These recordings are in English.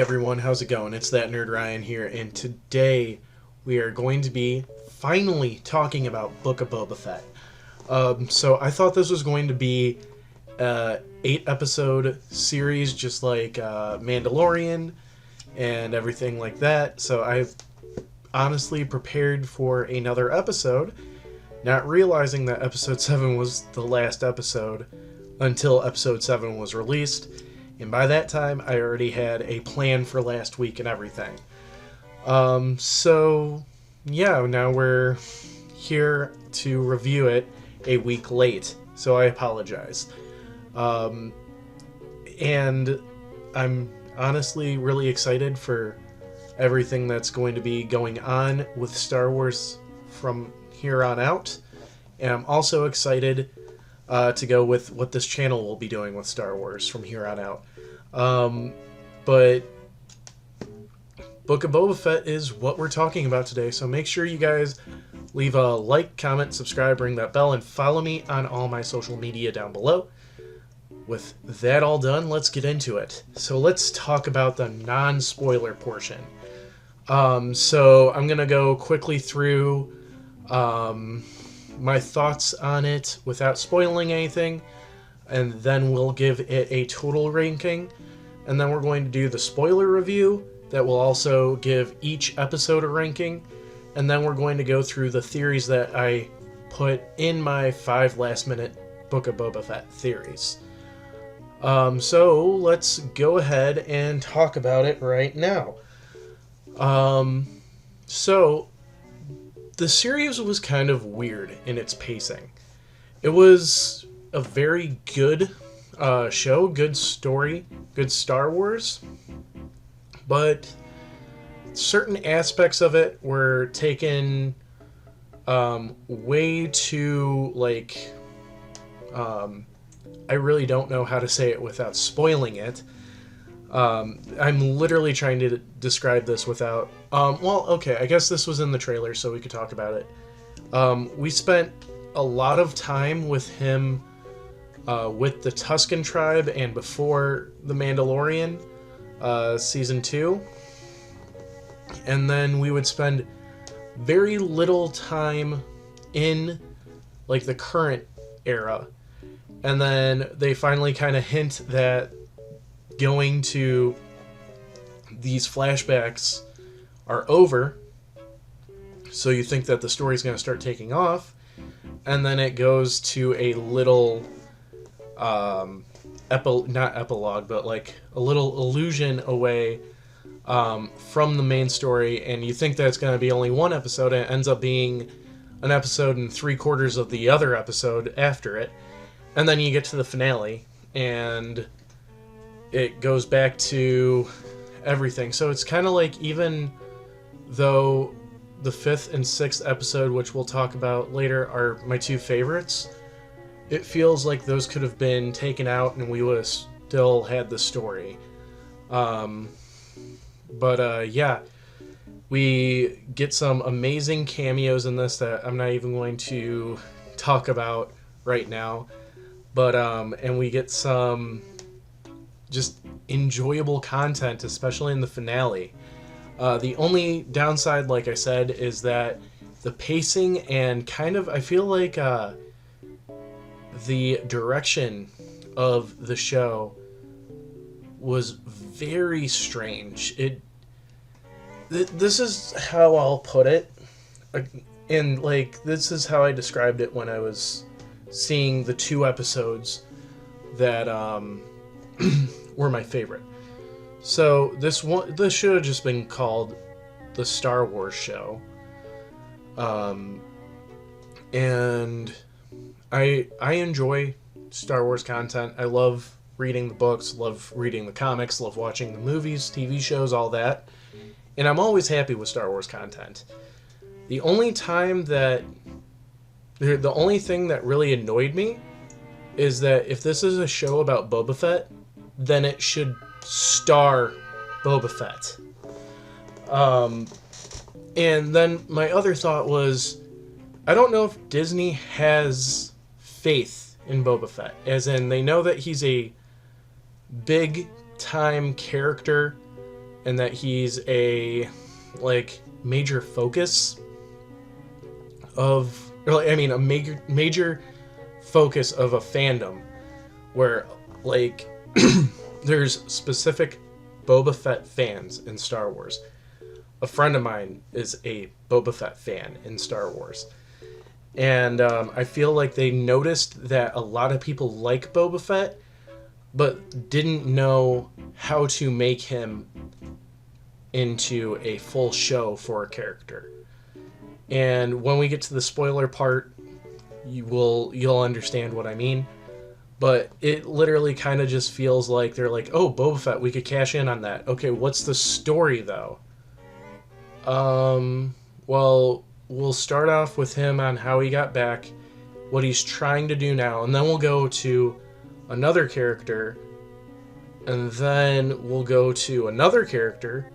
everyone, how's it going? It's that nerd Ryan here, and today we are going to be finally talking about Book of Boba Fett. So I thought this was going to be a 8-episode series, just like Mandalorian and everything like that. So I've honestly prepared for another episode, not realizing that episode 7 was the last episode until episode 7 was released. And by that time, I already had a plan for last week and everything. So, yeah, now we're here to review it a week late. So I apologize. And I'm honestly really excited for everything that's going to be going on with Star Wars from here on out. And I'm also excited to go with what this channel will be doing with Star Wars from here on out. But Book of Boba Fett is what we're talking about today, so make sure you guys leave a like, comment, subscribe, ring that bell, and follow me on all my social media down below. With that all done, let's get into it. So let's talk about the non-spoiler portion. So I'm gonna go quickly through my thoughts on it without spoiling anything, and then we'll give it a total ranking, and then we're going to do the spoiler review that will also give each episode a ranking, and then we're going to go through the theories that I put in my 5 last-minute Book of Boba Fett theories. So let's go ahead and talk about it right now. So the series was kind of weird in its pacing. It was a very good show, good story, good Star Wars, but certain aspects of it were taken way too, I really don't know how to say it without spoiling it. I'm literally trying to describe this without... okay, I guess this was in the trailer, so we could talk about it. We spent a lot of time with him with the Tusken tribe and before the Mandalorian, season 2. And then we would spend very little time in, the current era. And then they finally kind of hint that going to these flashbacks are over. So you think that the story's going to start taking off. And then it goes to a little... not epilogue, but a little illusion away from the main story, and you think that it's going to be only one episode, and it ends up being an episode and 3/4 of the other episode after it, and then you get to the finale, and it goes back to everything. So it's kind of like, even though the 5th and 6th episode, which we'll talk about later, are my 2 favorites, it feels like those could have been taken out and we would have still had the story. Yeah, we get some amazing cameos in this that I'm not even going to talk about right now. But, and we get some just enjoyable content, especially in the finale. The only downside, like I said, is that the pacing and kind of, I feel like, the direction of the show was very strange. This is how I'll put it, and this is how I described it when I was seeing the 2 episodes that were my favorite. So this should have just been called the Star Wars show, and I enjoy Star Wars content. I love reading the books, love reading the comics, love watching the movies, TV shows, all that. And I'm always happy with Star Wars content. The only thing that really annoyed me is that if this is a show about Boba Fett, then it should star Boba Fett. And then my other thought was, I don't know if Disney has faith in Boba Fett, as in they know that he's a big time character and that he's a major focus of, a major focus of a fandom where there's specific Boba Fett fans in Star Wars. A friend of mine is a Boba Fett fan in Star Wars. And I feel like they noticed that a lot of people like Boba Fett, but didn't know how to make him into a full show for a character. And when we get to the spoiler part, you'll understand what I mean. But it literally kind of just feels like they're like, oh, Boba Fett, we could cash in on that. Okay, what's the story, though? Well, we'll start off with him on how he got back, what he's trying to do now, and then we'll go to another character, and then we'll go to another character,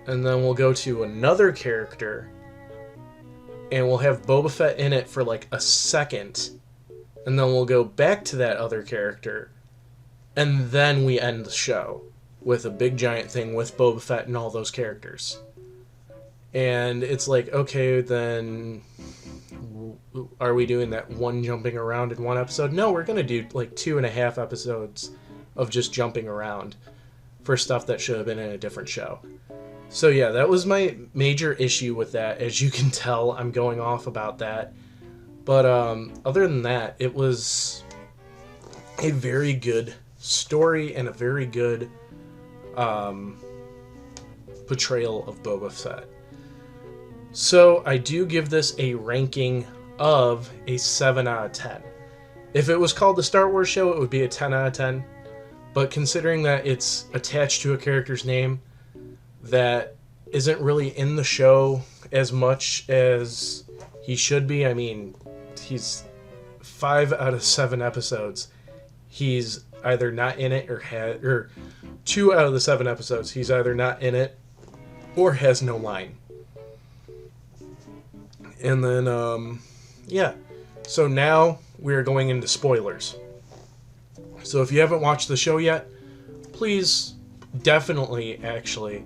and then we'll go to another character, and we'll have Boba Fett in it for like a second, and then we'll go back to that other character, and then we end the show with a big giant thing with Boba Fett and all those characters. And it's like, okay, then are we doing that one jumping around in one episode? No, we're going to do like 2.5 episodes of just jumping around for stuff that should have been in a different show. So yeah, that was my major issue with that. As you can tell, I'm going off about that. But other than that, it was a very good story and a very good portrayal of Boba Fett. So I do give this a ranking of a 7 out of 10. If it was called the Star Wars show, it would be a 10 out of 10. But considering that it's attached to a character's name that isn't really in the show as much as he should be, I mean, he's 5 out of 7 episodes. He's either not in it or 2 out of the 7 episodes, he's either not in it or has no line. And then, yeah. So now we're going into spoilers. So if you haven't watched the show yet, please definitely actually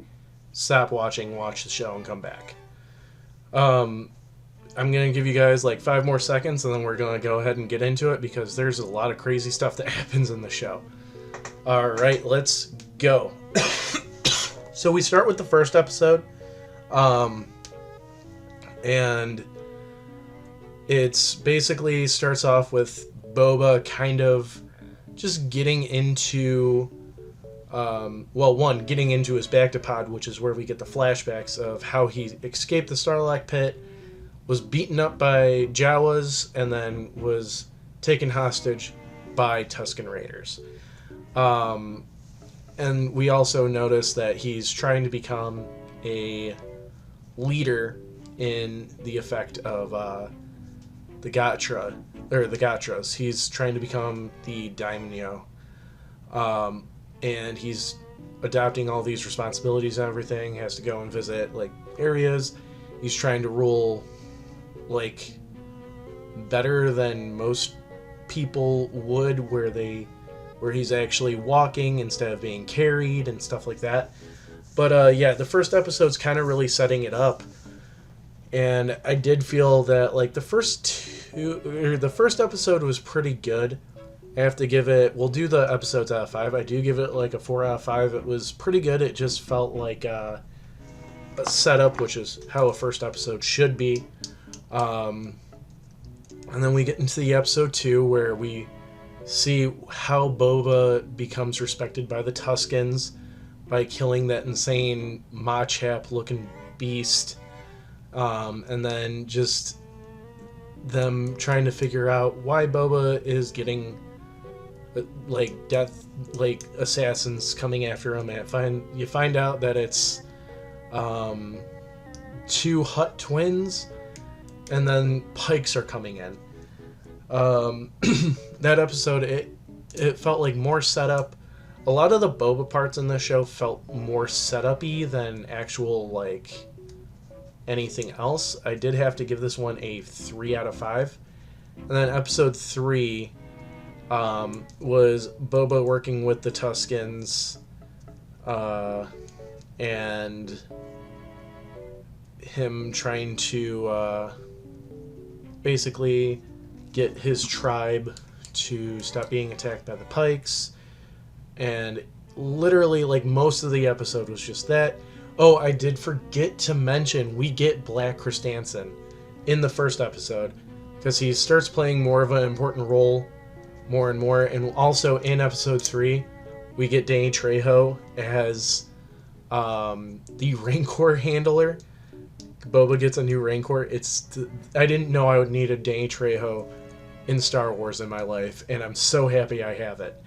stop watching, watch the show, and come back. I'm going to give you guys like 5 more seconds, and then we're going to go ahead and get into it because there's a lot of crazy stuff that happens in the show. All right, let's go. So we start with the first episode. And it's basically starts off with Boba kind of just getting into, getting into his Bactapod, which is where we get the flashbacks of how he escaped the Sarlacc pit, was beaten up by Jawas, and then was taken hostage by Tusken Raiders. And we also notice that he's trying to become a leader in the effect of the Gatras. He's trying to become the daimyo. And he's adopting all these responsibilities and everything. He has to go and visit like areas. He's trying to rule like better than most people would, where he's actually walking instead of being carried and stuff like that. But yeah, the first episode's kind of really setting it up. And I did feel that like the first episode was pretty good. I have to give it, we'll do the episodes out of 5. I do give it like a 4 out of 5. It was pretty good. It just felt like a setup, which is how a first episode should be. And then we get into the episode 2 where we see how Boba becomes respected by the Tuskens by killing that insane Machap looking beast. And then just them trying to figure out why Boba is getting like death, like assassins coming after him. And you find out that it's 2 Hutt twins, and then Pikes are coming in. That episode, it felt like more setup. A lot of the Boba parts in the show felt more setup-y than actual like anything else. I did have to give this one a 3 out of 5. And then episode 3 was Boba working with the Tuskens and him trying to basically get his tribe to stop being attacked by the Pikes. And literally, like, most of the episode was just that. Oh, I did forget to mention, we get Black Christensen in the first episode, because he starts playing more of an important role more and more. And also in episode 3, we get Danny Trejo as the Rancor handler. Boba gets a new Rancor. I didn't know I would need a Danny Trejo in Star Wars in my life, and I'm so happy I have it.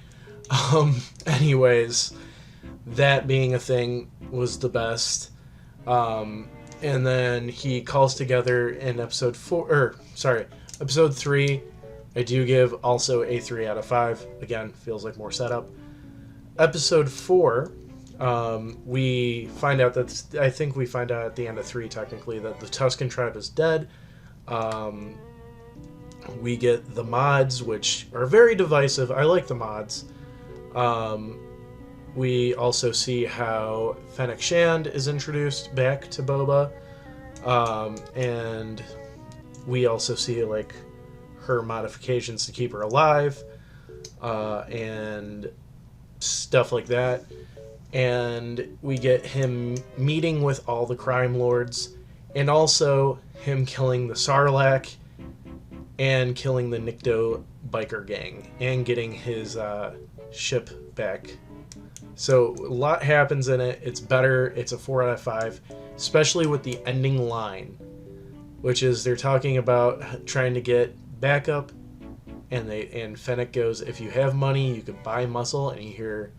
Anyways, that being a thing was the best. And then he calls together in episode 3. I do give also a 3 out of 5. Again, feels like more setup. Episode 4, we find out that, I think we find out at the end of 3 technically, that the Tusken tribe is dead. We get the mods, which are very divisive. I like the mods. We also see how Fennec Shand is introduced back to Boba. And we also see, like, her modifications to keep her alive. And stuff like that. And we get him meeting with all the crime lords. And also him killing the Sarlacc. And killing the Nikto biker gang. And getting his ship back. So a lot happens in it. It's better. It's a 4 out of 5. Especially with the ending line. Which is they're talking about trying to get backup. And Fennec goes, if you have money, you could buy muscle. And you hear...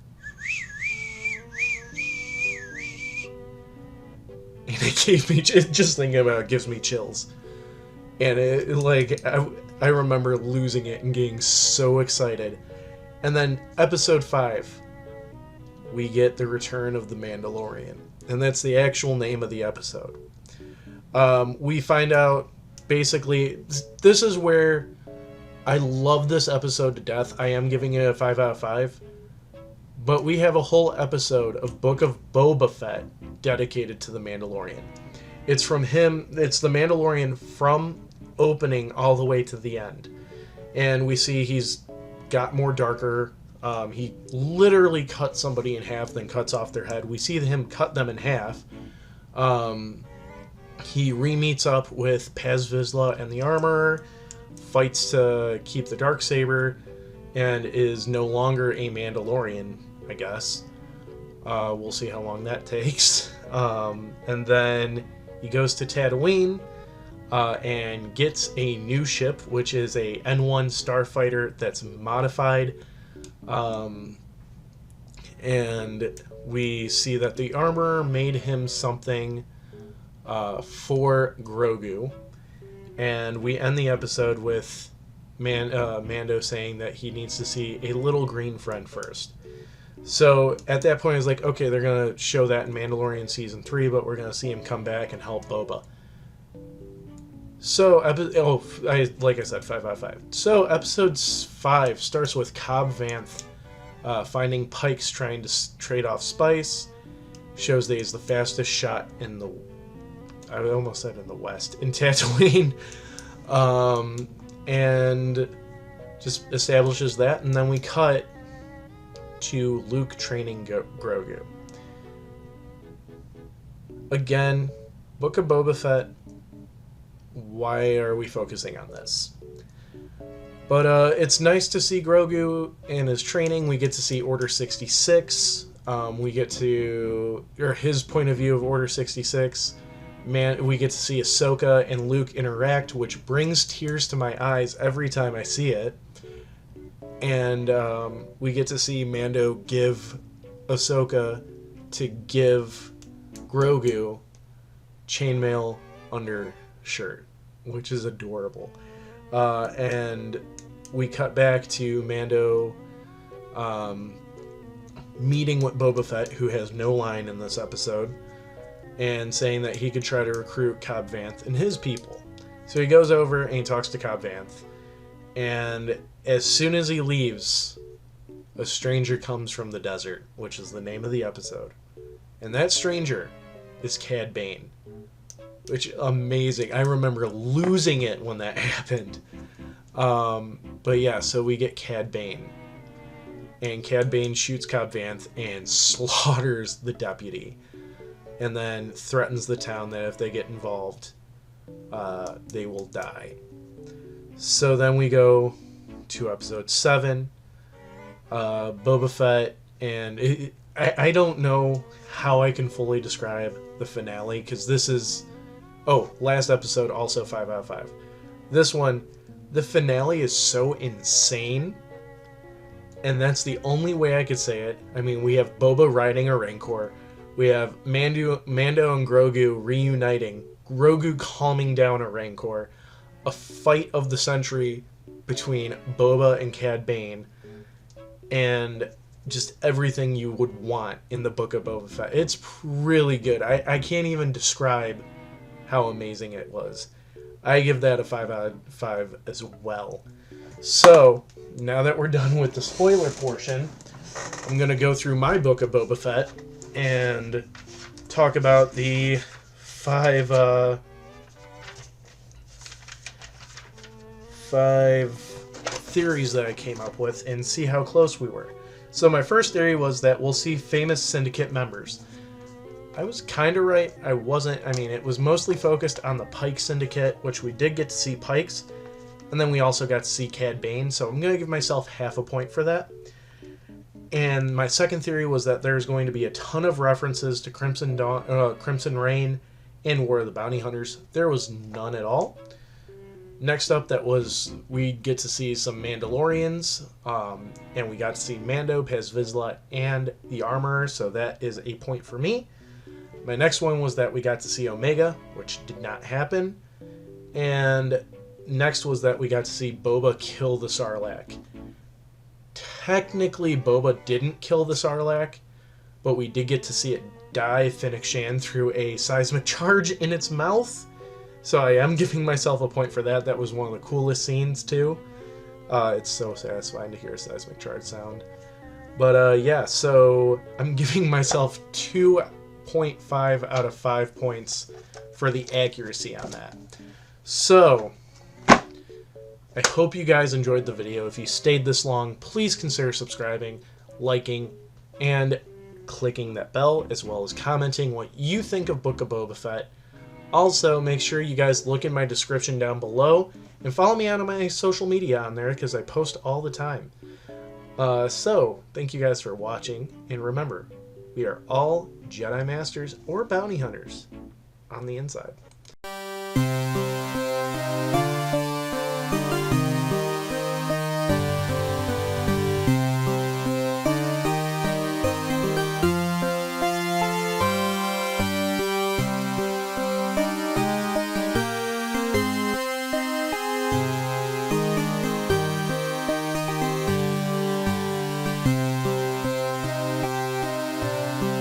And it gave me... Just thinking about it gives me chills. And it, like, I remember losing it and getting so excited. And then episode 5, we get the return of the Mandalorian. And that's the actual name of the episode. We find out, basically, this is where I love this episode to death. I am giving it a 5 out of 5. But we have a whole episode of Book of Boba Fett dedicated to the Mandalorian. It's from him, it's the Mandalorian from opening all the way to the end. And we see he's got more darker. He literally cuts somebody in half, then cuts off their head. We see him cut them in half. He re-meets up with Paz Vizsla and the Armorer, fights to keep the Darksaber, and is no longer a Mandalorian, I guess. We'll see how long that takes. And then he goes to Tatooine and gets a new ship, which is a N1 starfighter that's modified. And we see that the Armorer made him something for Grogu. And we end the episode with Mando saying that he needs to see a little green friend first. So at that point, I was like, okay, they're going to show that in Mandalorian Season 3, but we're going to see him come back and help Boba. So, like I said, 5 out of 5. So episode 5 starts with Cobb Vanth finding Pikes trying to trade off spice. Shows that he's the fastest shot in the... I almost said in the West. In Tatooine. And just establishes that. And then we cut to Luke training Grogu. Again, Book of Boba Fett. Why are we focusing on this? But it's nice to see Grogu in his training. We get to see Order 66. We get to... or his point of view of Order 66. We get to see Ahsoka and Luke interact, which brings tears to my eyes every time I see it. And we get to see Mando give Ahsoka to give Grogu chainmail undershirt, which is adorable. And we cut back to Mando meeting with Boba Fett, who has no line in this episode, and saying that he could try to recruit Cobb Vanth and his people. So he goes over and he talks to Cobb Vanth, and as soon as he leaves, a stranger comes from the desert, which is the name of the episode, And that stranger is Cad Bane. Which, amazing. I remember losing it when that happened. But yeah, so we get Cad Bane. And Cad Bane shoots Cobb Vanth and slaughters the deputy. And then threatens the town that if they get involved, they will die. So then we go to episode 7. Boba Fett. And I don't know how I can fully describe the finale, because this is... Oh, last episode, also 5 out of 5. This one, the finale is so insane, and that's the only way I could say it. I mean, we have Boba riding a Rancor. We have Mando and Grogu reuniting. Grogu calming down a Rancor. A fight of the century between Boba and Cad Bane. And just everything you would want in the Book of Boba Fett. It's really good. I can't even describe how amazing it was. I give that a 5 out of 5 as well. So, now that we're done with the spoiler portion, I'm going to go through my Book of Boba Fett and talk about the 5 theories that I came up with and see how close we were. So my first theory was that we'll see famous syndicate members. I was kind of right. I wasn't. I mean, it was mostly focused on the Pike Syndicate, which we did get to see Pikes. And then we also got to see Cad Bane, so I'm going to give myself half a point for that. And my second theory was that there's going to be a ton of references to Crimson Dawn, Crimson Reign and War of the Bounty Hunters. There was none at all. Next up, we get to see some Mandalorians, and we got to see Mando, Paz Vizsla, and the Armorer, so that is a point for me. My next one was that we got to see Omega, which did not happen. And next was that we got to see Boba kill the Sarlacc. Technically, Boba didn't kill the Sarlacc, but we did get to see it die Fennec Shan through a seismic charge in its mouth. So I am giving myself a point for that. That was one of the coolest scenes, too. It's so satisfying to hear a seismic charge sound. But yeah, so I'm giving myself 2.5 out of 5 points for the accuracy on that. So, I hope you guys enjoyed the video. If you stayed this long, please consider subscribing, liking, and clicking that bell, as well as commenting what you think of Book of Boba Fett. Also, make sure you guys look in my description down below, and follow me on my social media on there, because I post all the time. So, thank you guys for watching, and remember, we are all Jedi Masters or Bounty Hunters on the inside.